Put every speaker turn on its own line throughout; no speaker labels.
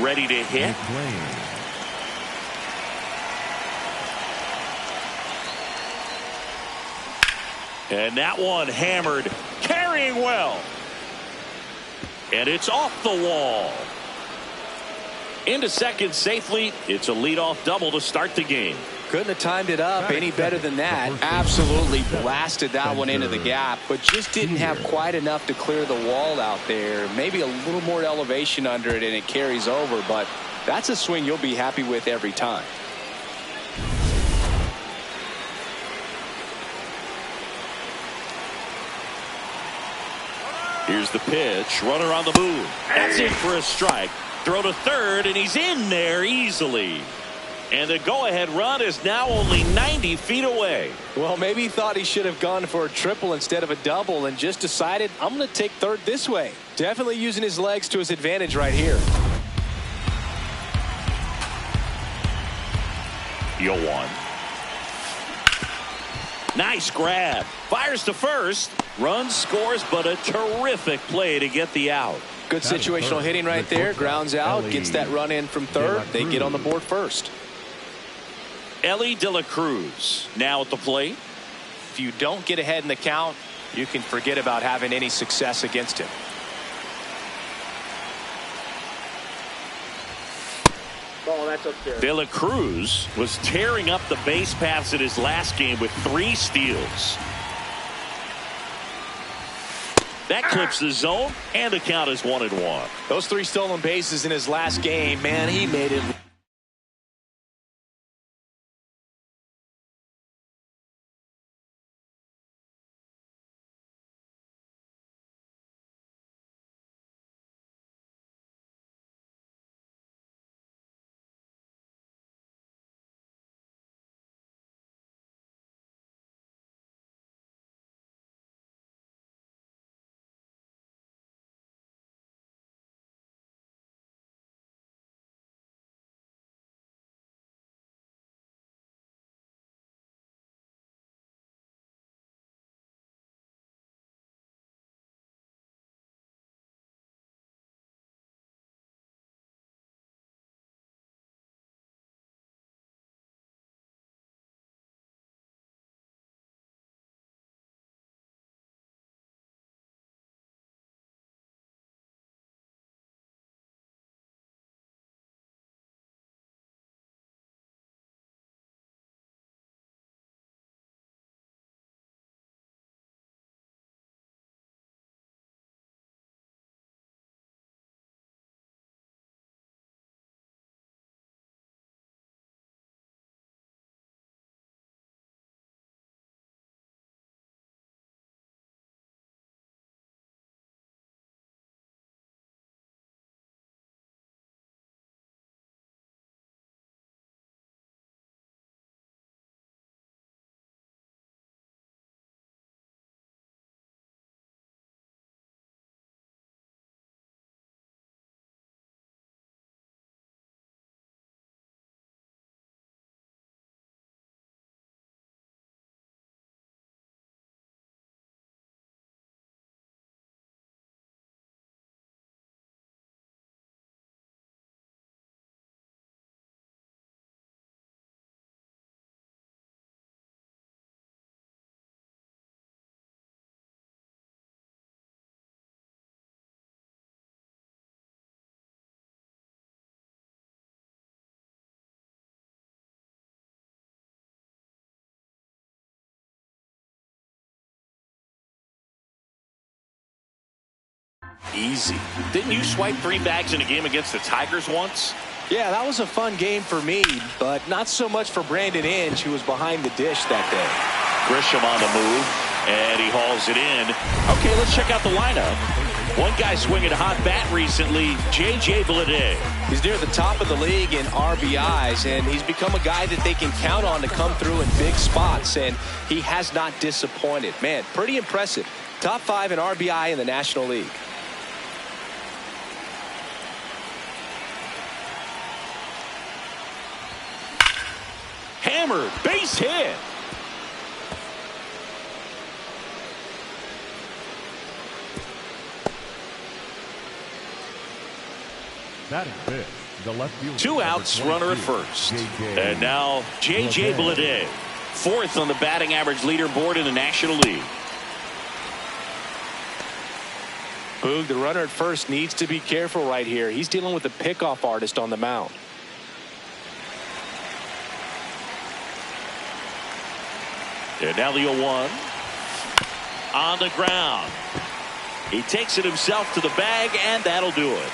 ready to hit. And that one hammered, carrying well. And it's off the wall. Into second safely. It's a leadoff double to start the game.
Couldn't have timed it up any better than that. Absolutely blasted that one into the gap, but just didn't have quite enough to clear the wall out there. Maybe a little more elevation under it and it carries over, but that's a swing you'll be happy with every time.
Here's the pitch. Runner on the move. That's in for a strike. Throw to third, and he's in there easily. And the go-ahead run is now only 90 feet away.
Well, maybe he thought he should have gone for a triple instead of a double and just decided, I'm going to take third this way. Definitely using his legs to his advantage right here.
0-1. Nice grab. Fires to first. Run scores, but a terrific play to get the out.
Good situational hitting right there. Grounds out. Gets that run in from third. They get on the board first.
Ellie De La Cruz now at the plate.
If you don't get ahead in the count, you can forget about having any success against him.
Ball, that's upstairs.
De La Cruz was tearing up the base paths in his last game with 3 steals. That clips the zone, and the count is 1-1.
Those 3 stolen bases in his last game, man, he made it.
Easy. Didn't you swipe 3 bags in a game against the Tigers once?
Yeah, that was a fun game for me, but not so much for Brandon Inge, who was behind the dish that day.
Grisham on the move, and he hauls it in. Okay, let's check out the lineup. One guy swinging a hot bat recently, J.J. Bleday.
He's near the top of the league in RBIs, and he's become a guy that they can count on to come through in big spots, and he has not disappointed. Man, pretty impressive. Top 5 in RBI in the National League.
Hammered, base hit.
Batting fifth,
Two outs, runner at first. And now Bigbluntbilly8, fourth on the batting average leaderboard in the National League.
Boog, the runner at first needs to be careful right here. He's dealing with a pickoff artist on the mound.
And now the 0-1 on the ground. He takes it himself to the bag, and that'll do it.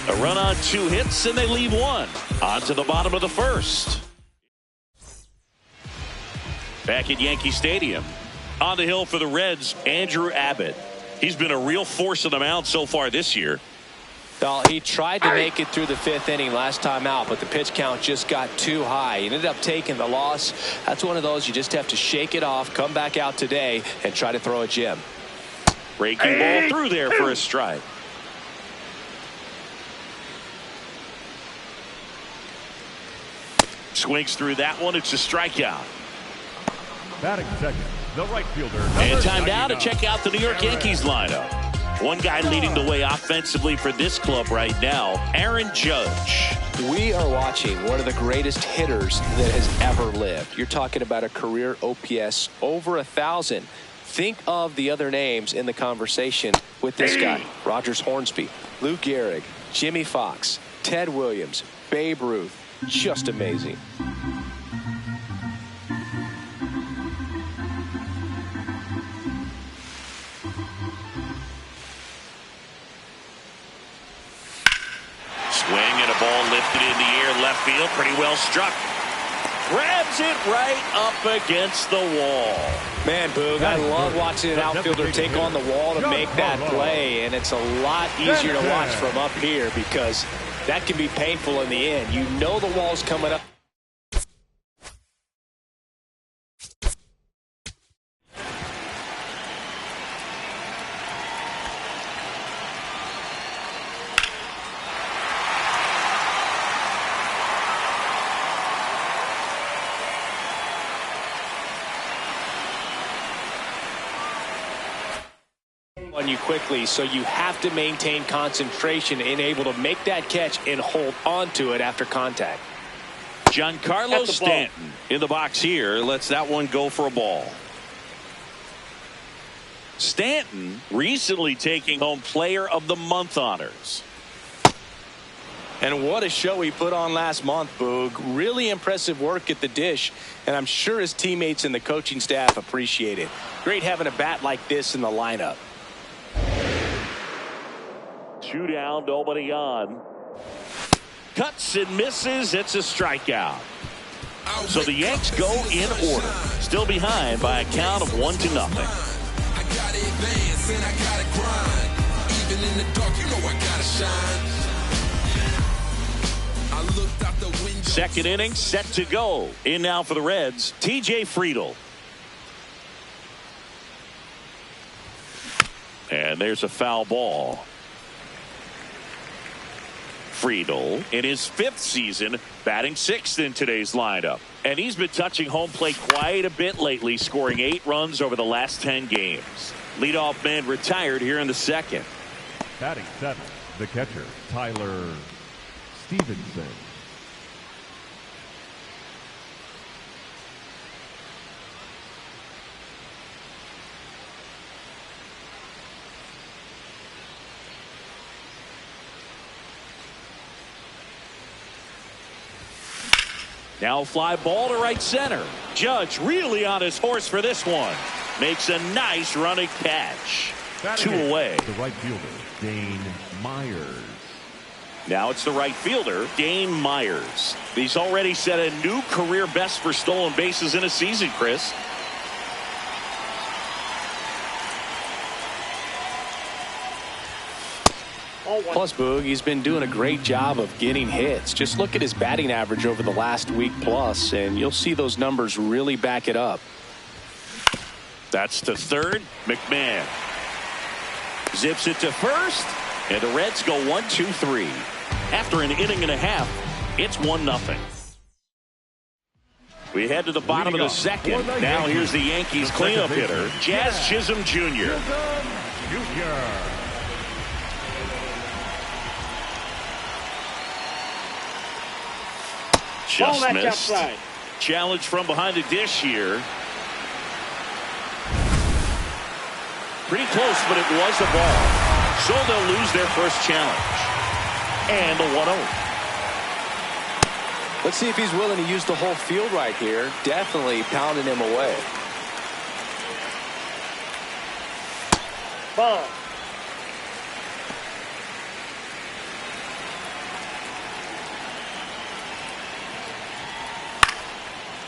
A run on 2 hits, and they leave 1. On to the bottom of the first. Back at Yankee Stadium. On the hill for the Reds, Andrew Abbott. He's been a real force on the mound so far this year.
Well, he tried to make it through the 5th inning last time out, but the pitch count just got too high. He ended up taking the loss. That's one of those you just have to shake it off, come back out today, and try to throw a gem.
Breaking ball through there for a strike. Swings through that one. It's a strikeout.
Batting second, the right fielder.
And time now to check out the New York Yankees lineup. One guy leading the way offensively for this club right now, Aaron Judge.
We are watching one of the greatest hitters that has ever lived. You're talking about a career OPS over 1,000. Think of the other names in the conversation with this guy. Rogers Hornsby, Lou Gehrig, Jimmy Fox, Ted Williams, Babe Ruth. Just amazing.
Swing and a ball lifted in the air, left field, pretty well struck. Grabs it right up against the wall.
Man, Boog, I love watching an outfielder take on the wall to make that play, and it's a lot easier to watch from up here because that can be painful in the end. You know the wall's coming up. On you quickly, so you have to maintain concentration and able to make that catch and hold on to it after contact.
Giancarlo Stanton in the box here lets that one go for a ball. Stanton recently taking home Player of the Month honors.
And what a show he put on last month, Boog. Really impressive work at the dish, and I'm sure his teammates and the coaching staff appreciate it. Great having a bat like this in the lineup.
2 down, nobody on. Cuts and misses. It's a strikeout. So the Yanks go in order. Still behind by a count of 1-0.
I gotta advance and I gotta grind. Even in the dark, you know I gotta shine. I looked out the window.
Second inning set to go. In now for the Reds, TJ Friedl. And there's a foul ball. Friedl in his 5th season, batting 6th in today's lineup. And he's been touching home plate quite a bit lately, scoring 8 runs over the last 10 games. Leadoff man retired here in the 2nd.
Batting 7th, the catcher, Tyler Stevenson.
Now fly ball to right center. Judge really on his horse for this one. Makes a nice running catch. 2 away.
The right fielder, Dane Myers.
Now it's the right fielder, Dane Myers. He's already set a new career best for stolen bases in a season, Chris.
Plus, Boog, he's been doing a great job of getting hits. Just look at his batting average over the last week plus, and you'll see those numbers really back it up.
That's to third. McMahon zips it to first, and the Reds go 1-2-3. After an inning and a half, it's 1-0. We head to the bottom of the 2nd. Now here's the Yankees cleanup hitter, Jazz Chisholm Jr. Just
that's
missed.
outside.
Challenge from behind the dish here. Pretty close, but it was a ball. So they'll lose their first challenge. And the 1-0.
Let's see if he's willing to use the whole field right here. Definitely pounding him away.
Ball.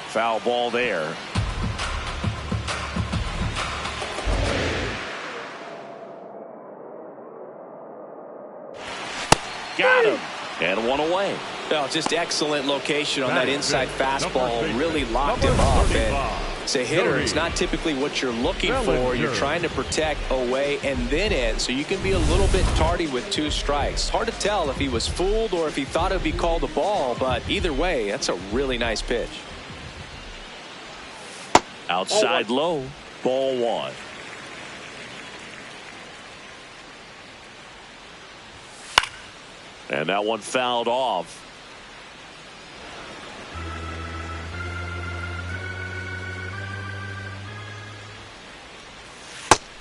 Foul ball there. Got him. And one away.
Oh, just excellent location on that inside fastball. Really locked him up. And as a hitter, it's not typically what you're looking for. You're trying to protect away and then in. So you can be a little bit tardy with 2 strikes. Hard to tell if he was fooled or if he thought it would be called a ball. But either way, that's a really nice pitch.
Outside low. Ball 1. And that one fouled off.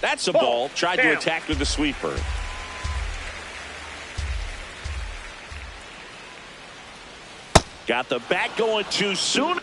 That's a ball. Tried to attack with the sweeper. Got the bat going too soon.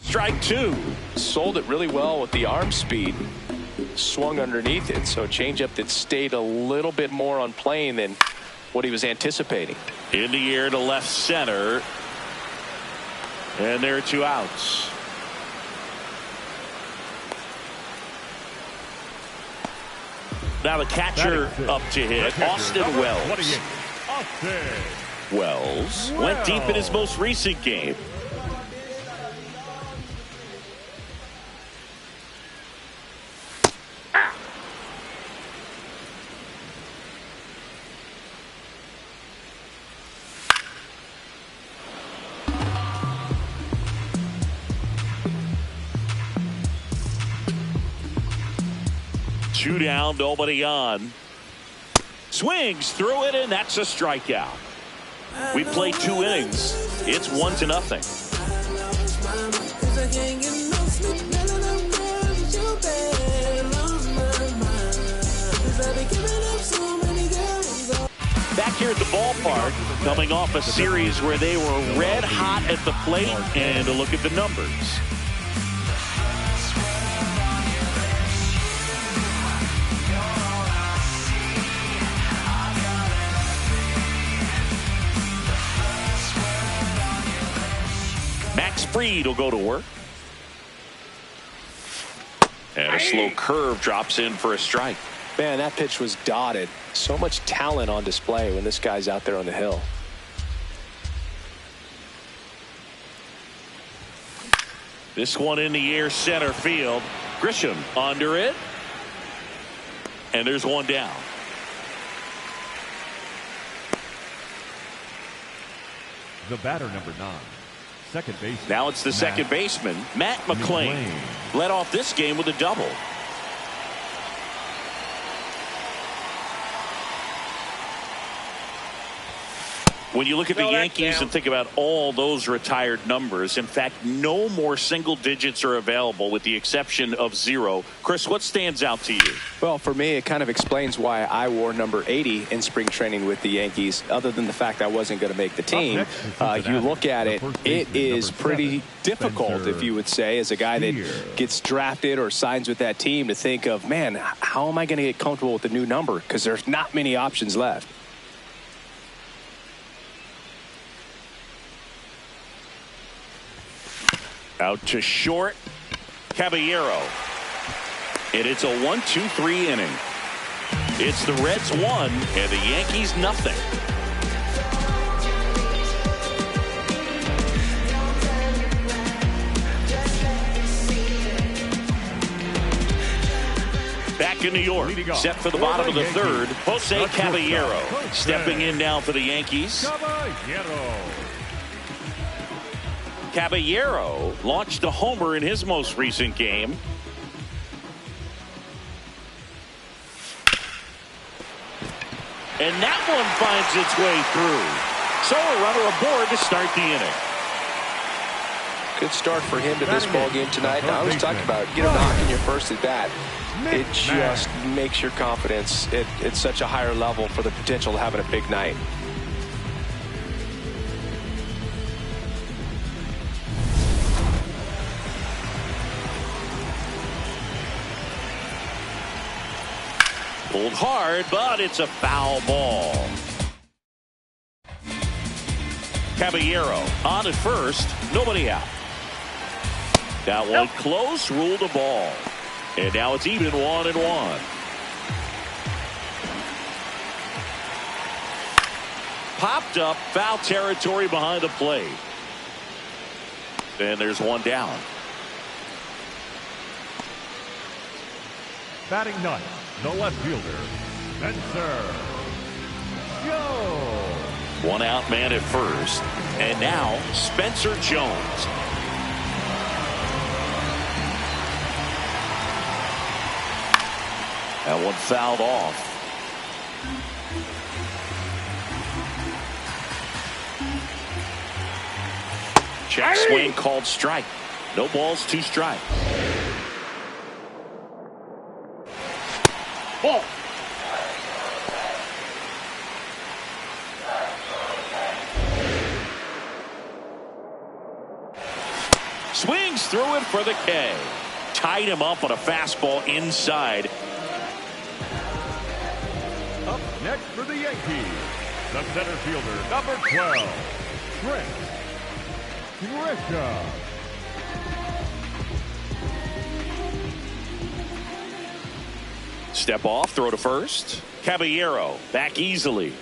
Strike 2.
Sold it really well with the arm speed. Swung underneath it. So a changeup that stayed a little bit more on plane than what he was anticipating.
In the air to left center. And there are 2 outs. Now the catcher up to hit. Austin Wells. Wells went deep in his most recent game. Two down, nobody on. Swings through it, and that's a strikeout. We played 2 innings. It's 1-0. Back here at the ballpark, coming off a series where they were red hot at the plate, and a look at the numbers. Freed will go to work. And a slow curve drops in for a strike.
Man, that pitch was dotted. So much talent on display when this guy's out there on the hill.
This one in the air center field. Grisham under it. And there's one down.
The batter, number 9. Second base.
Now it's the second baseman, Matt McClain. Led off this game with a double. When you look at the Yankees and think about all those retired numbers, in fact, no more single digits are available with the exception of 0. Chris, what stands out to you?
Well, for me, it kind of explains why I wore number 80 in spring training with the Yankees, other than the fact I wasn't going to make the team. You look at it, it is pretty difficult, if you would say, as a guy that gets drafted or signs with that team, to think of, man, how am I going to get comfortable with the new number? Because there's not many options left.
Out to short, Caballero. And it's a 1-2-3 inning. It's the Reds 1 and the Yankees nothing. Back in New York, set for the bottom of the third, Jose Caballero. Stepping in now for the Yankees. Caballero launched a homer in his most recent game. And that one finds its way through. So a runner aboard to start the inning.
Good start for him to this ball game tonight. Now, I was talking about get a knock in your first at bat. It just makes your confidence at such a higher level for the potential of having a big night.
Pulled hard, but it's a foul ball. Caballero on at first, nobody out. That one close, ruled a ball. And now it's even 1-1. Popped up, foul territory behind the plate. And there's one down.
Batting ninth, the left fielder, Spencer Jones.
One out man at first. And now Spencer Jones. That one fouled off. Check swing called strike. No balls, 2 strikes. Ball. Swings through it for the K. Tied him up on a fastball inside.
Up next for the Yankees, the center fielder, number 12, Trent Grisham.
Step off, throw to first. Caballero back easily.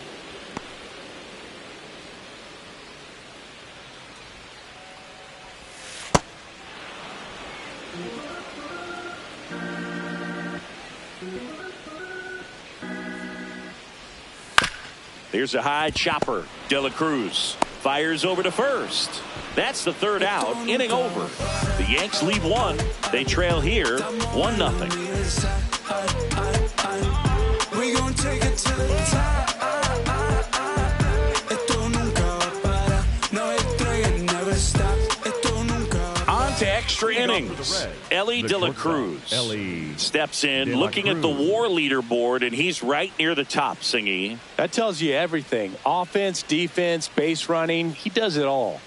Here's a high chopper. De La Cruz fires over to first. That's the third out. Inning over. The Yanks lead 1. They trail here 1-0.
We gon' take it to the top. Esto nunca va a parar. No estrellas never stop. Esto nunca va a parar.
On to extra innings. Ellie De La Cruz steps in, looking at the WAR leaderboard, and he's right near the top, Singy.
That tells you everything. Offense, defense, base running. He does it all.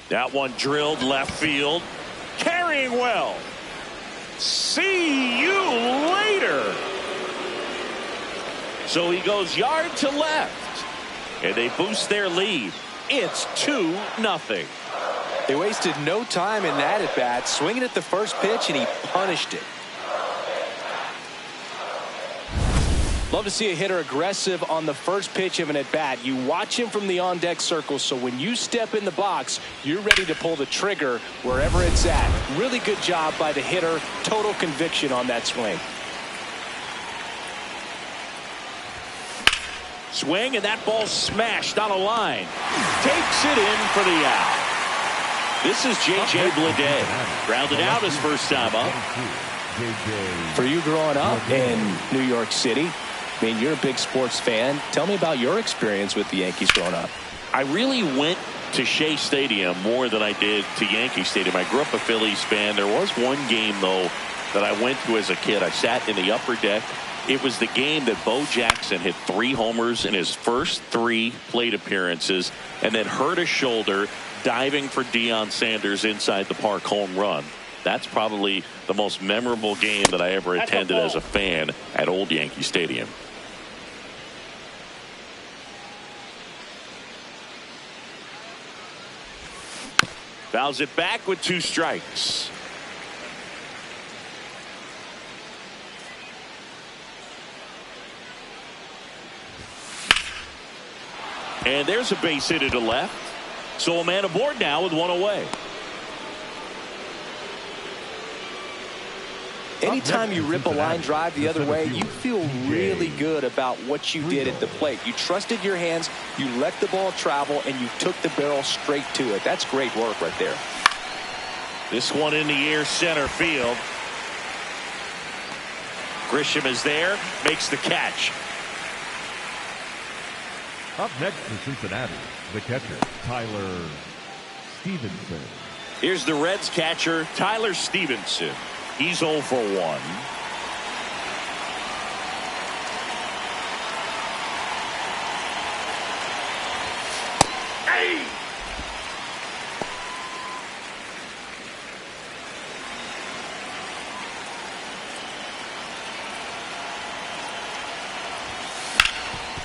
That one drilled left field. Carrying well. See you later. So he goes yard to left. And they boost their lead. It's 2-0.
They wasted no time in that at bat, swinging at the first pitch, and he punished it. Love to see a hitter aggressive on the first pitch of an at-bat. You watch him from the on-deck circle, so when you step in the box, you're ready to pull the trigger wherever it's at. Really good job by the hitter. Total conviction on that swing.
Swing, and that ball smashed on a line. Takes it in for the out. This is J.J. Bleday. Grounded out his first time up.
For you growing up in New York City, I mean, you're a big sports fan. Tell me about your experience with the Yankees growing up.
I really went to Shea Stadium more than I did to Yankee Stadium. I grew up a Phillies fan. There was one game, though, that I went to as a kid. I sat in the upper deck. It was the game that Bo Jackson hit 3 homers in his first 3 plate appearances and then hurt his shoulder diving for Deion Sanders inside the park home run. That's probably the most memorable game that I ever attended as a fan at Old Yankee Stadium. Fouls it back with 2 strikes. And there's a base hit to left. So a man aboard now with 1 away.
Anytime you rip a line drive the other way, you feel really good about what you did at the plate. You trusted your hands, you let the ball travel, and you took the barrel straight to it. That's great work right there.
This one in the air, center field. Grisham is there, makes the catch.
Up next for Cincinnati, the catcher, Tyler Stevenson.
Here's the Reds catcher, Tyler Stevenson. He's 0 for 1. Hey!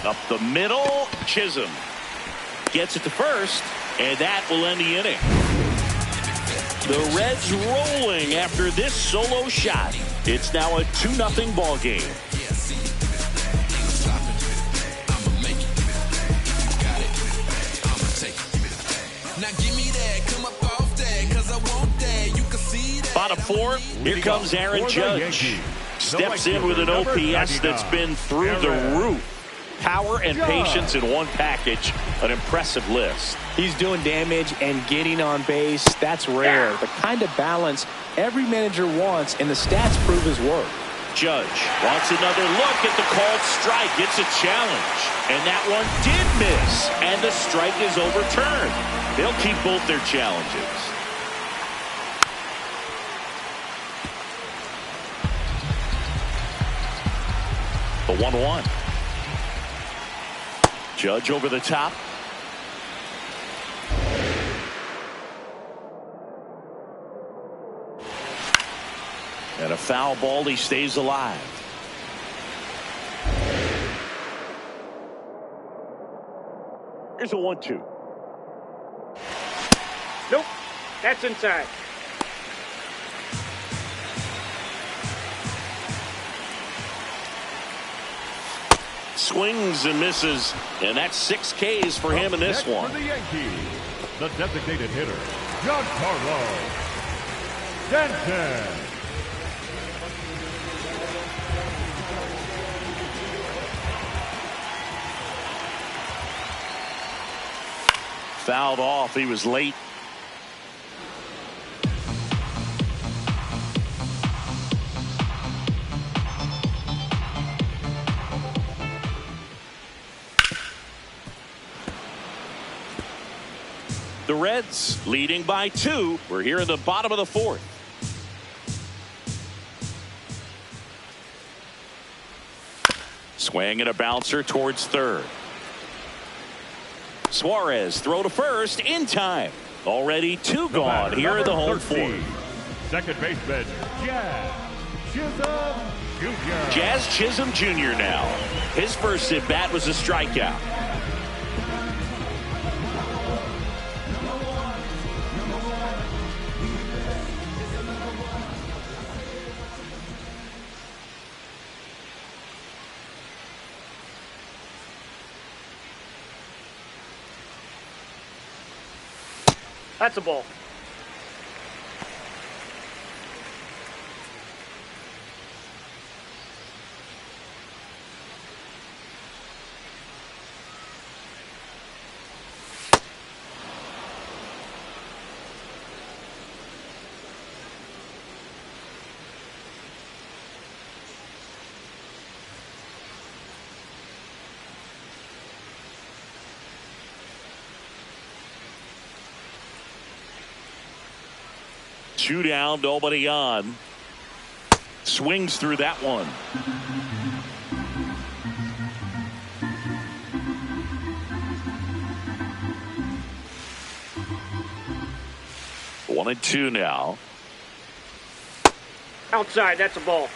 Up the middle, Chisholm gets it to first, and that will end the inning. The Reds rolling after this solo shot. It's now a 2-0 ball game. Bottom 4, here comes Aaron Judge. Steps in with an OPS that's been through the roof. Power and patience in one package. An impressive list.
He's doing damage and getting on base. That's rare. The kind of balance every manager wants, and the stats prove his work.
Judge wants another look at the called strike. It's a challenge. And that one did miss. And the strike is overturned. They'll keep both their challenges. The 1-1. Judge over the top. And a foul ball. He stays alive. Here's a 1-2.
Nope. That's inside.
Swings and misses, and that's 6 Ks for him in this one.
For the Yankees, the designated hitter, Giancarlo Stanton.
Fouled off. He was late. The Reds leading by 2. We're here in the bottom of the 4th. Swing and a bouncer towards third. Suarez throw to first in time. Already 2 gone here in the home 4th.
Second baseman, Jack Chisholm Jr.
Jazz Chisholm Jr. now. His first at bat was a strikeout.
That's a ball.
Two down, nobody on. Swings through that one. One and two now.
Outside, that's a ball.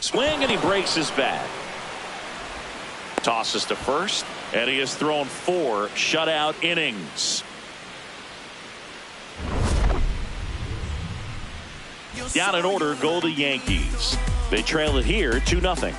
Swing, and he breaks his bat. Tosses to first, and he has thrown 4 shutout innings. Down in order go the Yankees. They trail it here 2-0.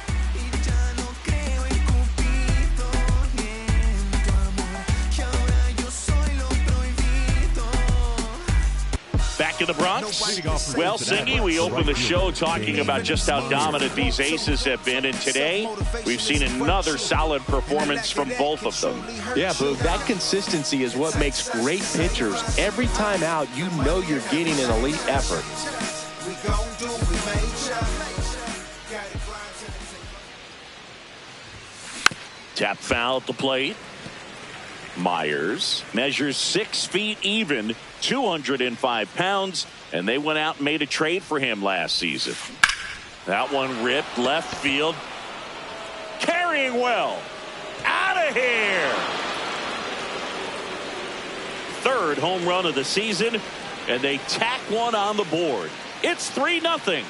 Back in the Bronx. Well, Singy, we opened the show talking about just how dominant these aces have been, and today we've seen another solid performance from both of them.
Yeah, Boog, that consistency is what makes great pitchers. Every time out, you know you're getting an elite effort.
Tap foul at the plate. Myers measures 6 feet even, 205 pounds, and they went out and made a trade for him last season. That one ripped left field. Carrying well. Out of here. 3rd home run of the season, and they tack one on the board. It's 3-0.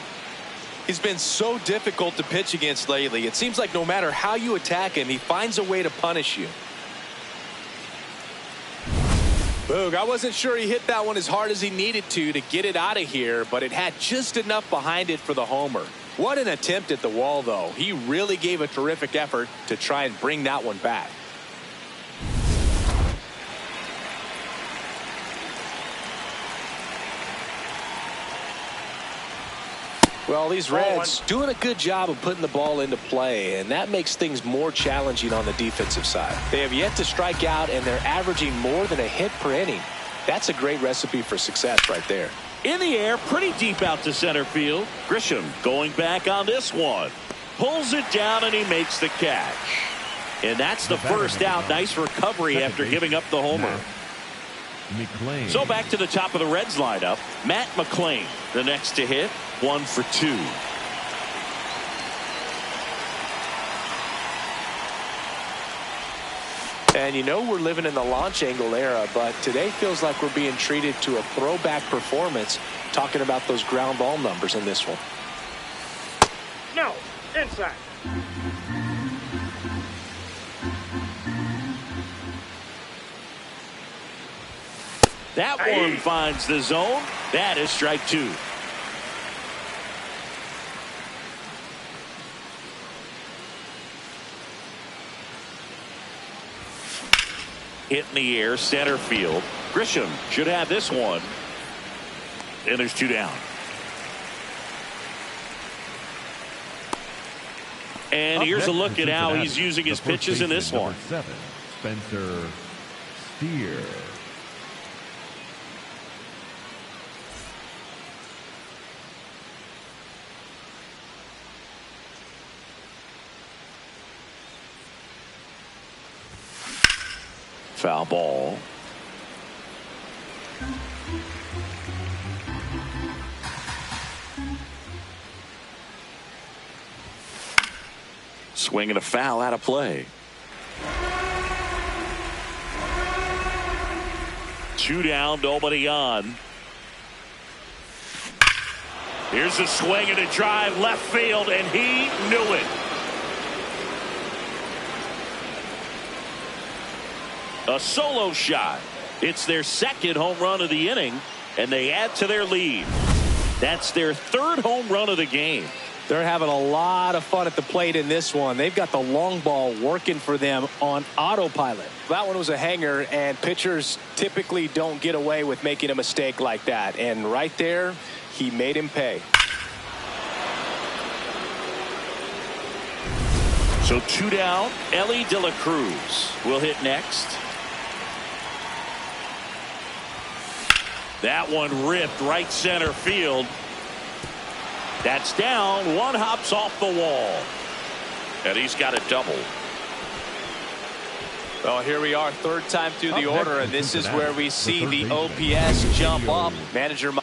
He's been so difficult to pitch against lately. It seems like no matter how you attack him, he finds a way to punish you. Boog, I wasn't sure he hit that one as hard as he needed to get it out of here, but it had just enough behind it for the homer. What an attempt at the wall, though. He really gave a terrific effort to try and bring that one back. Well, these Reds doing a good job of putting the ball into play, and that makes things more challenging on the defensive side. They have yet to strike out, and they're averaging more than a hit per inning. That's a great recipe for success right there.
In the air, pretty deep out to center field. Grisham going back on this one. Pulls it down, and he makes the catch. And that's the first out. Nice recovery after giving up the homer.
McLean.
So back to the top of the Reds lineup. Matt McLean, the next to hit, 1 for 2.
And you know we're living in the launch angle era, but today feels like we're being treated to a throwback performance, talking about those ground ball numbers in this one.
No, inside.
That one finds the zone. That is strike 2. Hit in the air, center field. Grisham should have this one. And there's 2 down. And here's a look at how he's using his pitches in this one.
7, Spencer Steer.
Foul ball. Swing and a foul out of play. 2 down, nobody on. Here's a swing and a drive left field, and he knew it. A solo shot. It's their second home run of the inning, and they add to their lead. That's their third home run of the game.
They're having a lot of fun at the plate in this one. They've got the long ball working for them on autopilot. That one was a hanger, and pitchers typically don't get away with making a mistake like that. And right there, he made him pay.
So 2 down. Ellie De La Cruz will hit next. That one ripped right center field. That's down. One hops off the wall. And he's got a double.
Well, here we are, third time through the order, and this is where we see the OPS jump up. Manager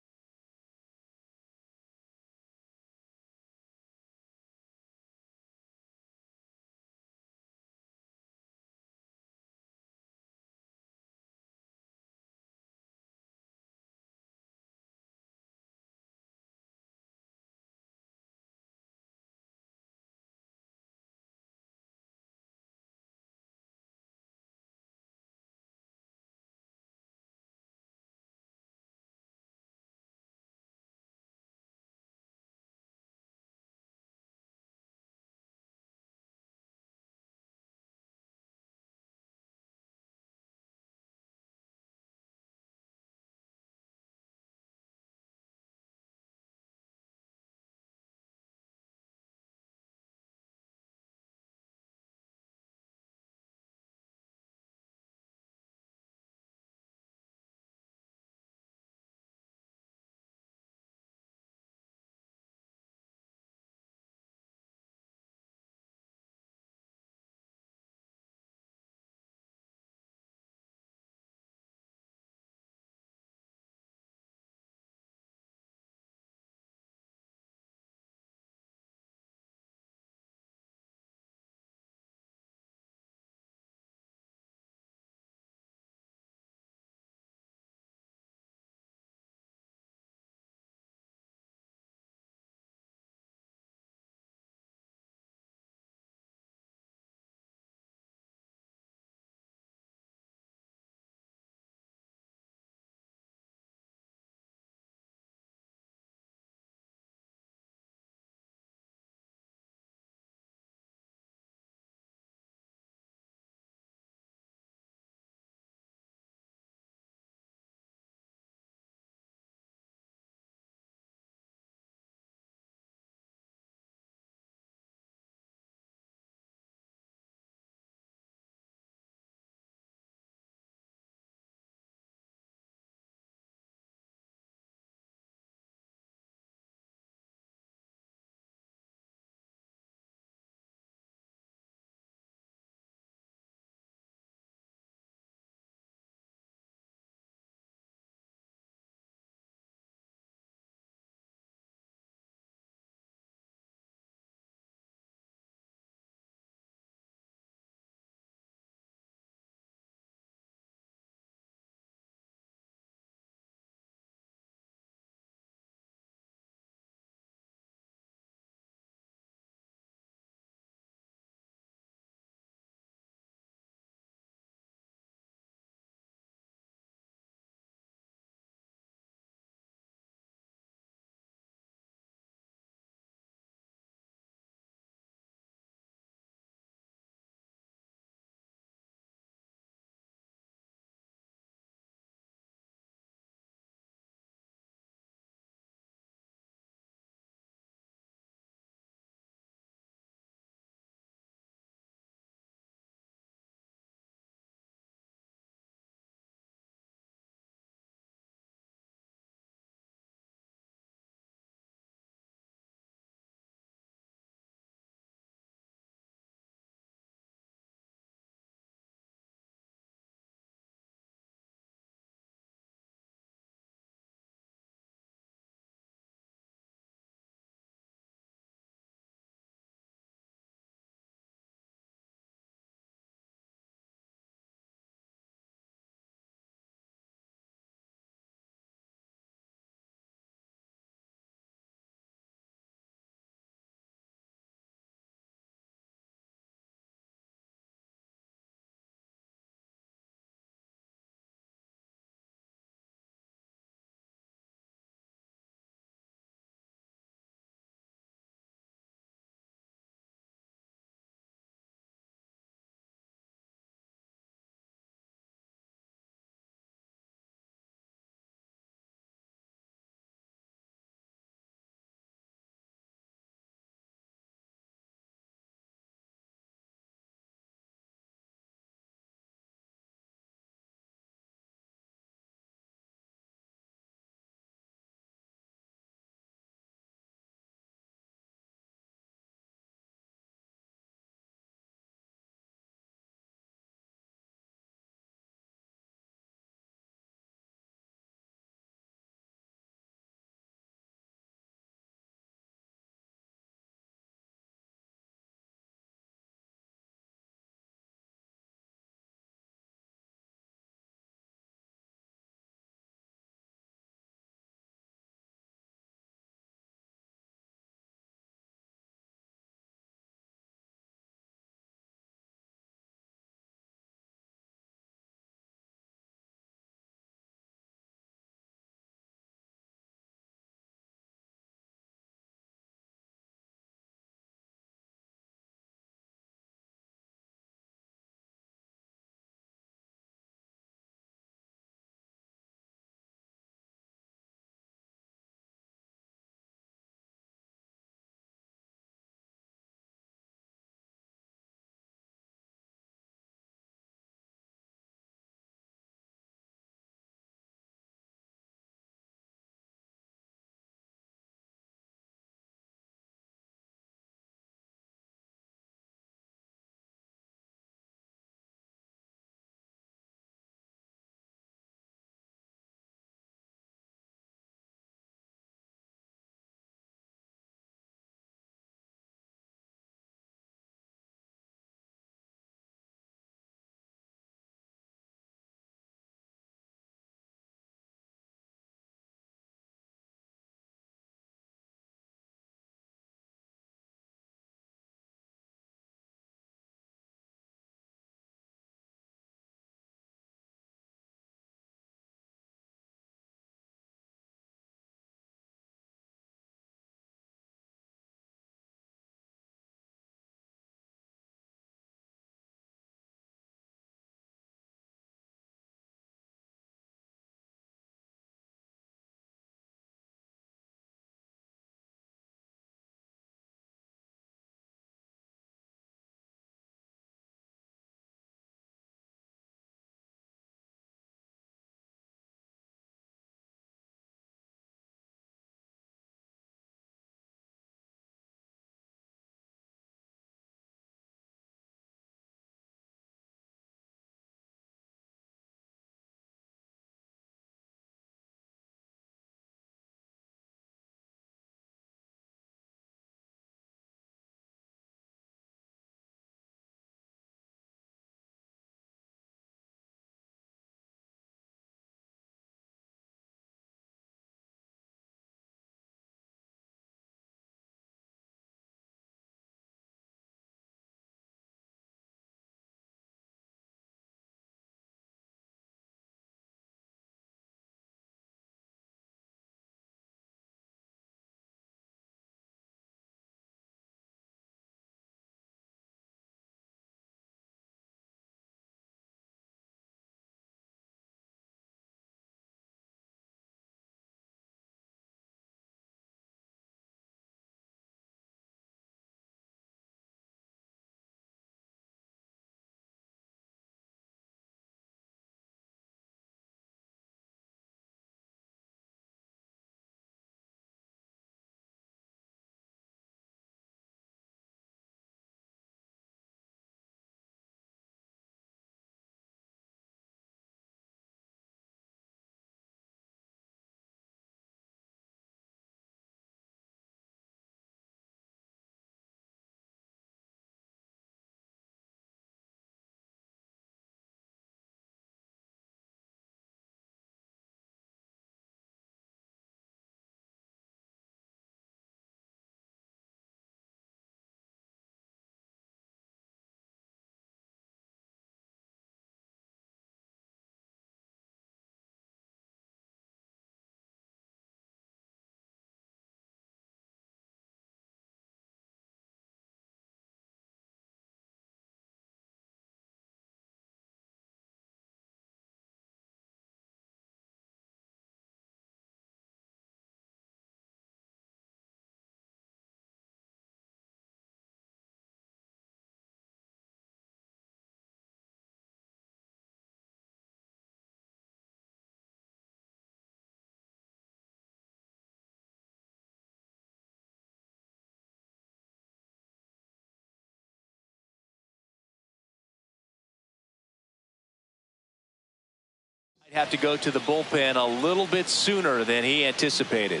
Have to go to the bullpen a little bit sooner than he anticipated.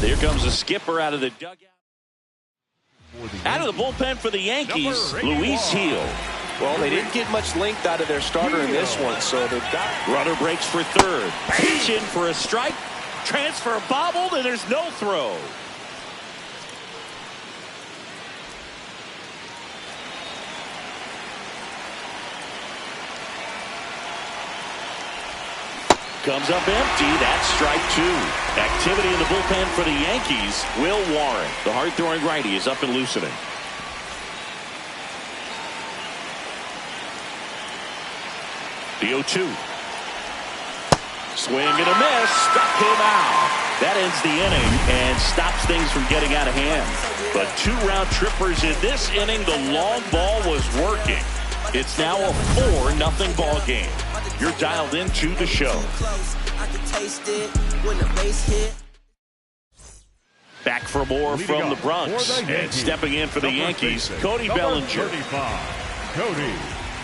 Here comes the skipper out of the dugout. Out of the bullpen for the Yankees, Luis Gil.
Well, they didn't get much length out of their starter in this one, so they've got.
Runner breaks for third. Pitch in for a strike. Transfer bobbled, and there's no throw. Comes up empty. That's strike two. Activity in the bullpen for the Yankees. Will Warren, the hard-throwing righty, is up and loosening. The 0-2. Swing and a miss. Struck him out. That ends the inning and stops things from getting out of hand. But 2 round trippers in this inning. The long ball was working. It's now a 4-0 ball game. You're dialed into the show. Back for more from the Bronx. And stepping in for the Yankees, Cody Bellinger.
Cody.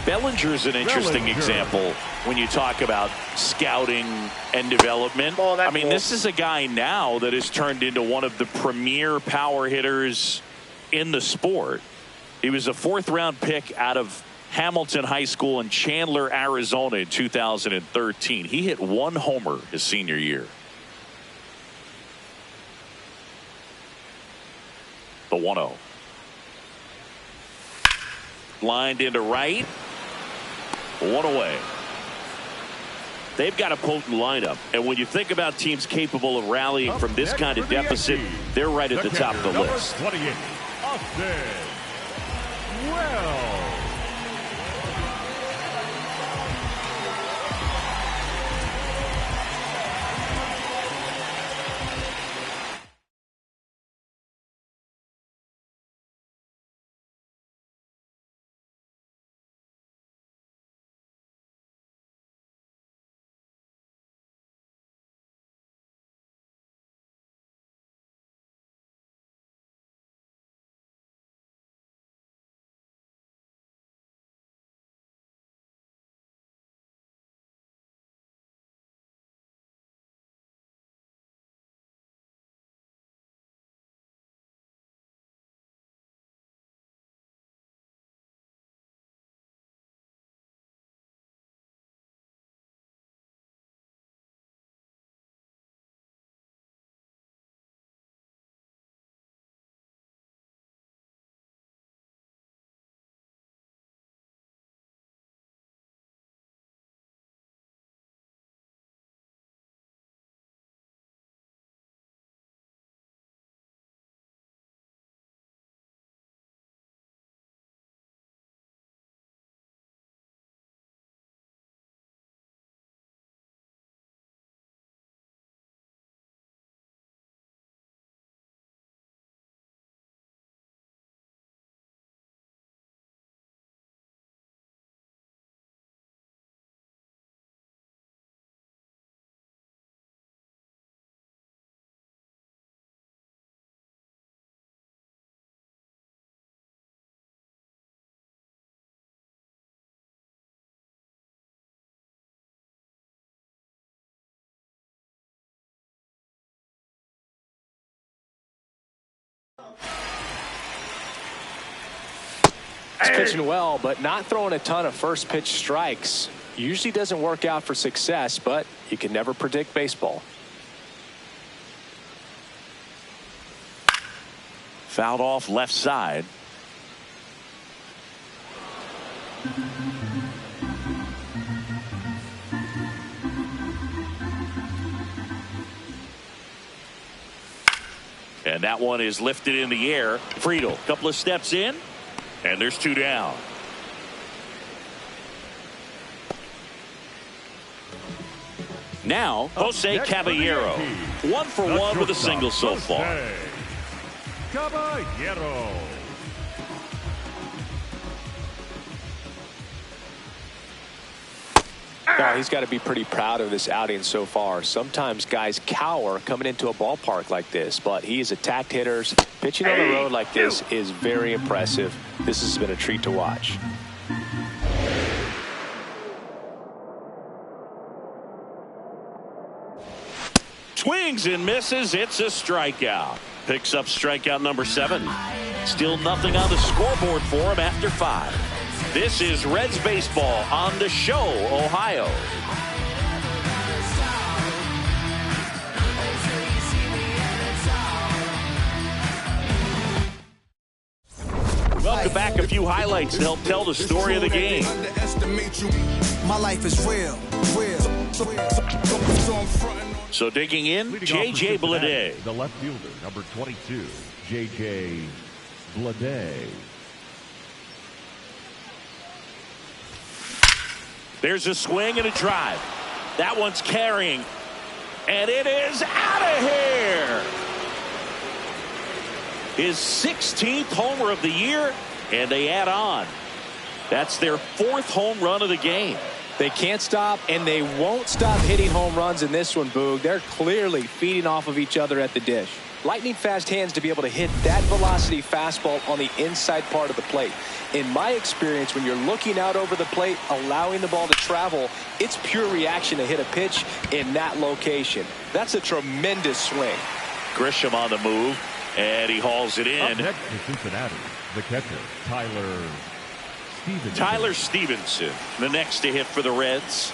Bellinger's an interesting example when you talk about scouting and development. I mean, this is a guy now that has turned into one of the premier power hitters in the sport. He was a 4th-round pick out of Hamilton High School in Chandler, Arizona in 2013. He hit 1 homer his senior year. The 1-0. Lined into right. 1 away. They've got a potent lineup, and when you think about teams capable of rallying from this kind of deficit, they're right at the top of the list.
28, Austin Wells.
He's pitching well, but not throwing a ton of first pitch strikes. Usually doesn't work out for success, but you can never predict baseball.
Fouled off left side. And that one is lifted in the air. Friedel, a couple of steps in, and there's 2 down. Now, Jose Caballero, 1 for 1 with a single so far.
Caballero.
Oh, he's got to be pretty proud of this outing so far. Sometimes guys cower coming into a ballpark like this, but he has attacked hitters. Pitching on the road like this is very impressive. This has been a treat to watch.
Swings and misses. It's a strikeout. Picks up strikeout number 7. Still nothing on the scoreboard for him after 5. This is Reds baseball on the show, Ohio. Welcome back. A few highlights to help tell the story of the game.
My life is real.
So digging in, J.J. Bleday.
The left fielder, number 22, J.J. Bleday.
There's a swing and a drive. That one's carrying. And it is out of here. His 16th homer of the year, and they add on. That's their 4th home run of the game.
They can't stop, and they won't stop hitting home runs in this one, Boog. They're clearly feeding off of each other at the dish. Lightning fast hands to be able to hit that velocity fastball on the inside part of the plate. In my experience, when you're looking out over the plate, allowing the ball to travel, it's pure reaction to hit a pitch in that location. That's a tremendous swing.
Grisham on the move, and he hauls it in.
Up next to Cincinnati, the catcher,
Tyler Stevenson, the next to hit for the Reds.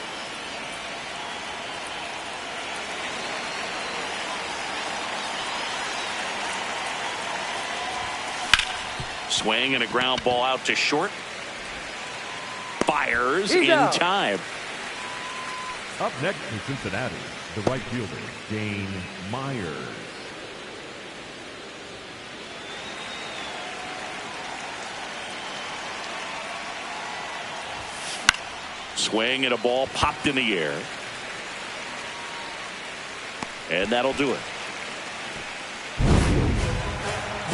Swing and a ground ball out to short. Fires in time.
Up next to Cincinnati, the right fielder, Dane Myers.
Swing and a ball popped in the air. And that'll do it.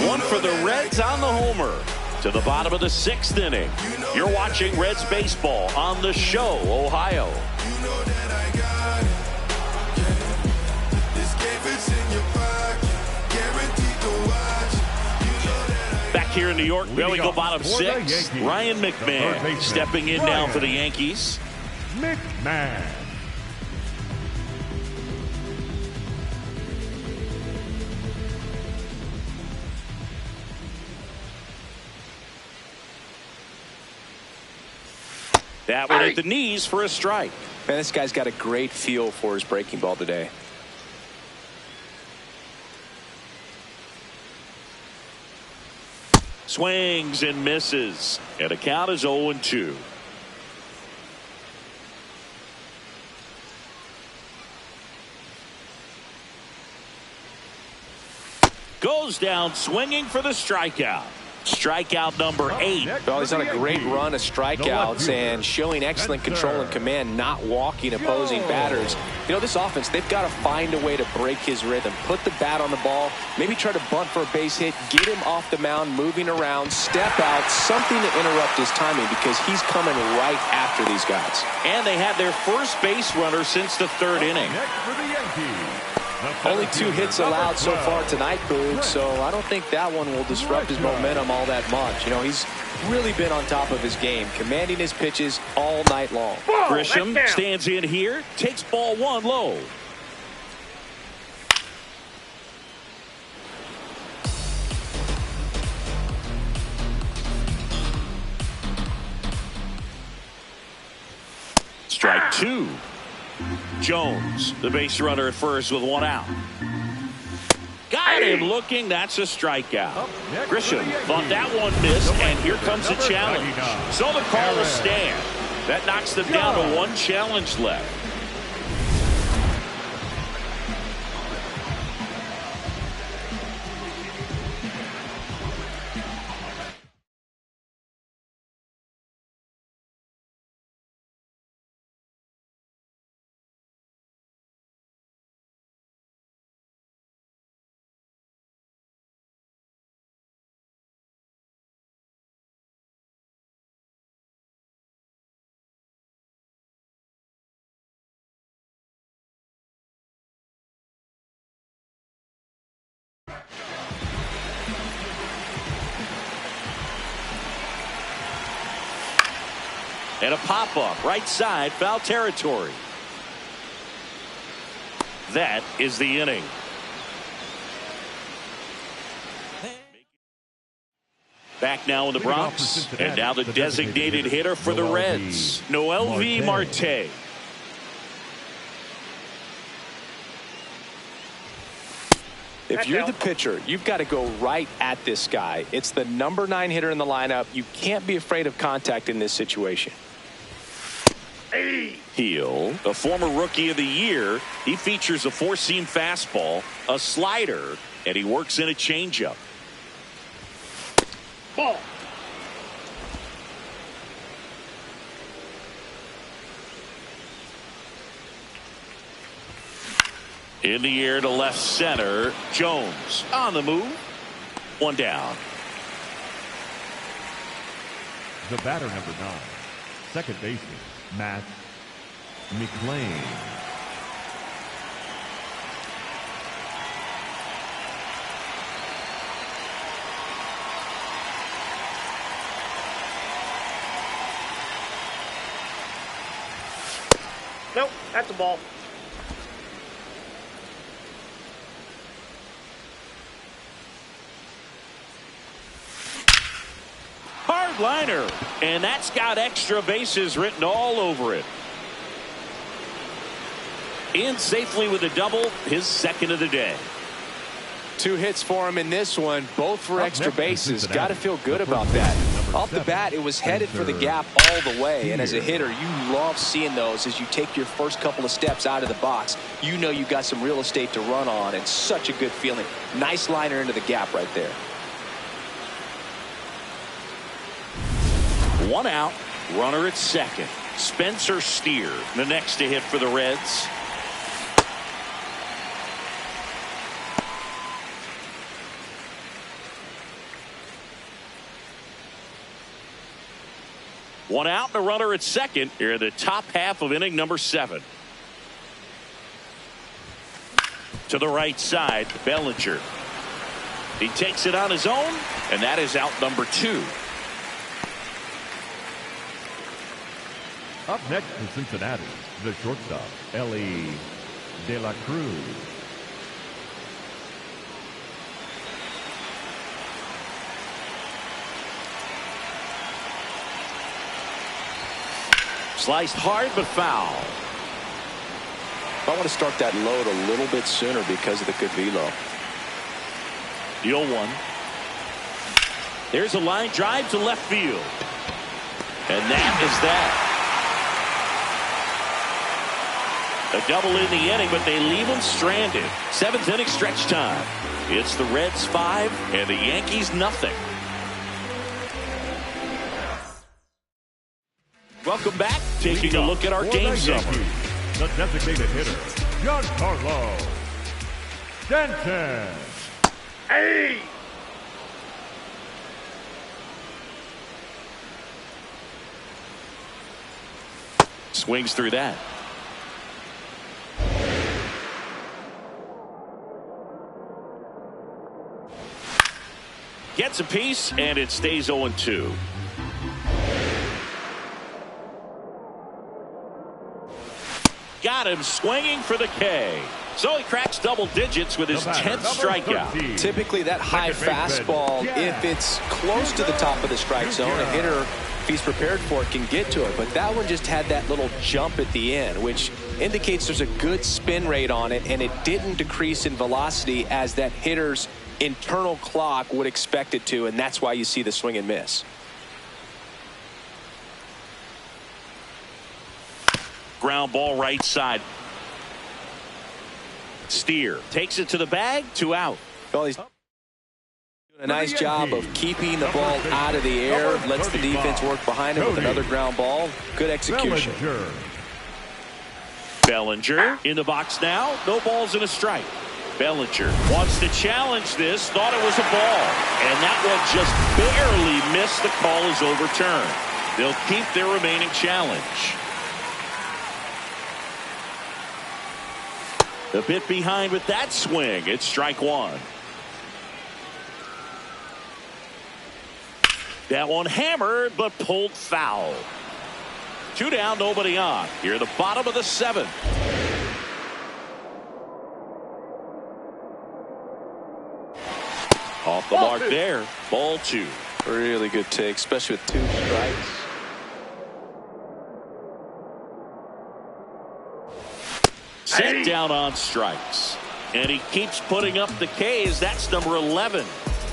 One for the Reds on the homer. To the bottom of the 6th inning. You're watching Reds baseball on the show, Ohio. Back here in New York, we go bottom 6. Ryan McMahon stepping in now for the Yankees.
McMahon.
That one at the knees for a strike.
Man, this guy's got a great feel for his breaking ball today.
Swings and misses. And the count is 0-2. Goes down swinging for the strikeout. Strikeout number 8.
Well, he's on a great run of strikeouts and showing excellent control and command, not walking opposing batters. You know, this offense, they've got to find a way to break his rhythm, put the bat on the ball, maybe try to bunt for a base hit, get him off the mound, moving around, step out, something to interrupt his timing because he's coming right after these guys.
And they had their first base runner since the 3rd inning.
Next for the Yankees.
Only 2 hits allowed so far tonight, Boog, so I don't think that one will disrupt his momentum all that much. You know, he's really been on top of his game, commanding his pitches all night long.
Grisham stands in here, takes ball 1 low. Strike 2. Jones, the base runner at first with 1 out. Got him looking. That's a strikeout. Grisham thought that one missed, and here comes a challenge. So the call will stand. That knocks them down to 1 challenge left. And a pop-up right side, foul territory. That is the inning. Back now in the Bronx, and now the designated hitter for the Reds, Noel V. Marte.
If you're the pitcher, you've got to go right at this guy. It's the number 9 hitter in the lineup. You can't be afraid of contact in this situation.
Heel, a former Rookie of the Year, he features a 4-seam fastball, a slider, and he works in a changeup.
Ball.
In the air to left center, Jones on the move. One down.
The batter, number 9, second baseman, Matt McLean.
Nope, that's a ball.
Hard liner, and that's got extra bases written all over it. In safely with a double, his second of the day.
2 hits for him in this one, both for extra bases. Got to feel good about that. Off the bat, it was headed for the gap all the way, and as a hitter, you love seeing those as you take your first couple of steps out of the box. You know you got some real estate to run on, and such a good feeling. Nice liner into the gap right there.
1 out, runner at second. Spencer Steer, the next to hit for the Reds. One out and a runner at second here in the top half of inning number 7. To the right side, Bellinger. He takes it on his own, and that is out number 2.
Up next for Cincinnati, the shortstop, Ellie De La Cruz.
Sliced hard but foul.
I want to start that load a little bit sooner because of the good velo.
The 0-1. There's a line drive to left field. And that is that. A double in the inning, but they leave him stranded. 7th inning stretch time. It's the Reds 5 and the Yankees nothing. Welcome back. Taking a look at our game summary.
The designated hitter, Giancarlo Stanton.
Hey!
Swings through that. Gets a piece, and it stays 0-2. Got him swinging for the K. So he cracks double digits with his 10th strikeout.
Typically that high fastball, if it's close to the top of the strike zone, a hitter, if he's prepared for it, can get to it. But that one just had that little jump at the end, which indicates there's a good spin rate on it, and it didn't decrease in velocity as that hitter's internal clock would expect it to, and that's why you see the swing and miss.
Ground ball right side. Steer takes it to the bag, 2 out.
Well, he's doing a nice job of keeping the ball out of the air, lets the defense work behind him with another ground ball. Good execution.
Bellinger in the box now. No balls and a strike. Bellinger wants to challenge this, thought it was a ball, and that one just barely missed. The call is overturned. They'll keep their remaining challenge. A bit behind with that swing. It's strike 1. That one hammered, but pulled foul. 2 down, nobody on. Here, the bottom of the 7th. Off the mark there. Ball 2.
Really good take, especially with 2 strikes.
Set down on strikes. And he keeps putting up the Ks. That's number 11.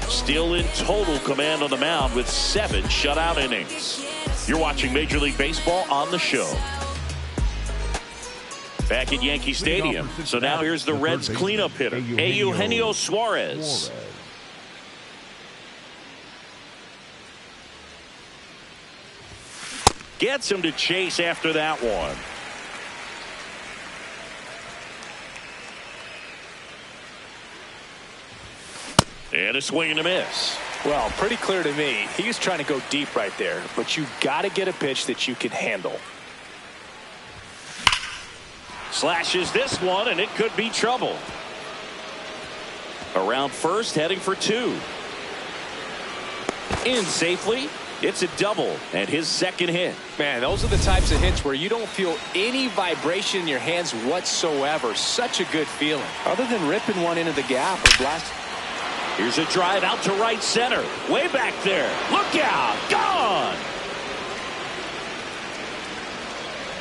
Still in total command on the mound with 7 shutout innings. You're watching Major League Baseball on the show. Back at Yankee Stadium. So now here's the Reds cleanup hitter, Eugenio Suarez. Gets him to chase after that one. And a swing and a miss.
Well, pretty clear to me. He was trying to go deep right there, but you got to get a pitch that you can handle.
Slashes this one, and it could be trouble. Around first, heading for 2. In safely. It's a double and his 2nd hit.
Man, those are the types of hits where you don't feel any vibration in your hands whatsoever. Such a good feeling. Other than ripping one into the gap or blasting.
Here's a drive out to right center. Way back there. Look out. Gone.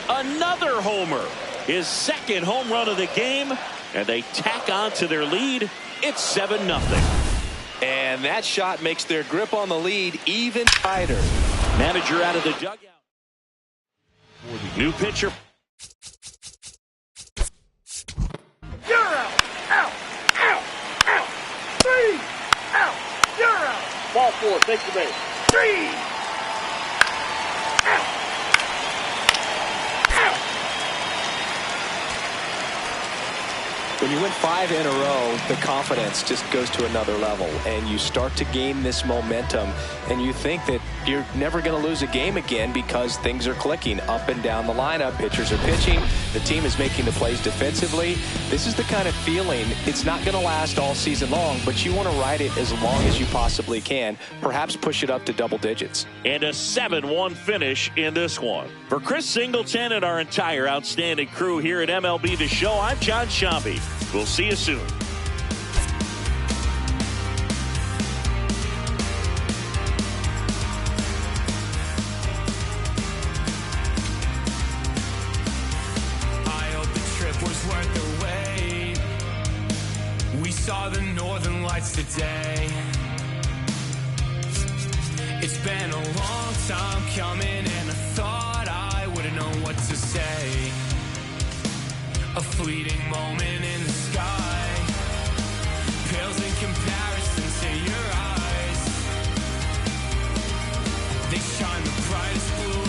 Another homer. His 2nd home run of the game. And they tack on to their lead. It's 7-0.
And that shot makes their grip on the lead even tighter.
Manager out of the dugout. New pitcher.
You're out. Out. Out. Out. 3. Out. You're out. Ball 4. Take the base. 3. Out. Out.
When you win 5 in a row, the confidence just goes to another level, and you start to gain this momentum, and you think that you're never going to lose a game again because things are clicking up and down the lineup. Pitchers are pitching. The team is making the plays defensively. This is the kind of feeling, it's not going to last all season long, but you want to ride it as long as you possibly can, perhaps push it up to double digits.
And a 7-1 finish in this one. For Chris Singleton and our entire outstanding crew here at MLB The Show, I'm John Shambi. We'll see you soon.
I hope the trip was worth the wait. We saw the northern lights today. It's been a long time coming, and I thought I wouldn't know what to say. A fleeting moment in the sky pales in comparison to your eyes. They shine the brightest blue